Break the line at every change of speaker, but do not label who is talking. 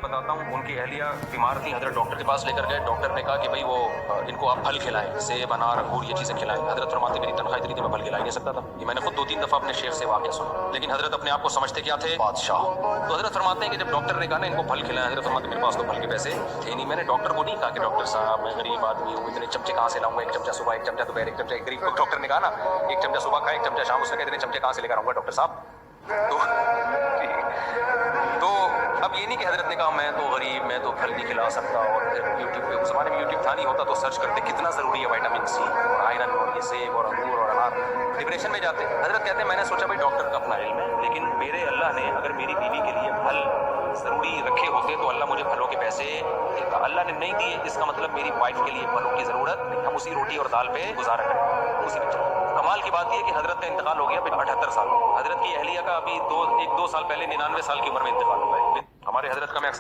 بتاتا ہوں، ان کی اہلیہ بیمار تھی، حضرت ڈاکٹر کے پاس لے کر گئے، ڈاکٹر نے کہا کہ بھائی وہ ان کو آپ پھل کھلائیں، سیب انار انگور یہ چیزیں کھلائیں۔ حضرت فرماتے میری تنخواہ اتنی تھی میں پھل کھلا ہی نہیں سکتا تھا۔ یہ میں نے خود 2-3 دفعہ اپنے شیخ سے واقعہ سنا، لیکن حضرت اپنے آپ کو سمجھتے کیا تھے؟ بادشاہ۔ تو حضرت فرماتے ہیں کہ جب ڈاکٹر نے کہا نا ان کو پھل کھلائیں، حضرت فرماتے میرے پاس تو پھل کے پیسے تھے نہیں۔ میں نے ڈاکٹر کو نہیں کہا کہ ڈاکٹر صاحب میں غریب آدمی ہوں، اتنے چمچے کہاں سے لاؤں گا، ایک چمچہ صبح ایک چمچہ دوپہر ایک چمچہ، ایک غریب کو ڈاکٹر نے کہا نا ایک چمچہ صبح کھائے ایک چمچہ شام، اس نے کہا اتنے چمچے کہاں سے لے کر آؤں گا ڈاکٹر صاحب؟ تو اب یہ نہیں کہ حضرت نے کہا میں تو غریب میں تو پھل نہیں کھلا سکتا، اور پھر یوٹیوب پہ اس زمانے میں یوٹیوب تھا نہیں، ہوتا تو سرچ کرتے کتنا ضروری ہے وائٹامن سی اور آئرن اور یہ سیب اور انگور اور انار، ڈپریشن میں جاتے۔ حضرت کہتے ہیں میں نے سوچا بھائی ڈاکٹر کا اپنا علم ہے، لیکن میرے اللہ نے اگر میری بیوی کے لیے پھل ضروری رکھے ہوتے تو اللہ مجھے پھلوں کے پیسے دیتا، اللہ نے نہیں دیے، اس کا مطلب میری وائف کے لیے پھلوں کی ضرورت نہیں، ہم اسی روٹی اور دال پہ گزارا کریں، اسی پہ چلیں۔ کمال کی بات یہ ہے کہ حضرت کا انتقال ہو گیا 78 سال، حضرت کی اہلیہ کا ابھی 1-2 سال پہلے 99 سال کی عمر میں انتقال ہوا ہے۔ ہمارے حضرت کا میں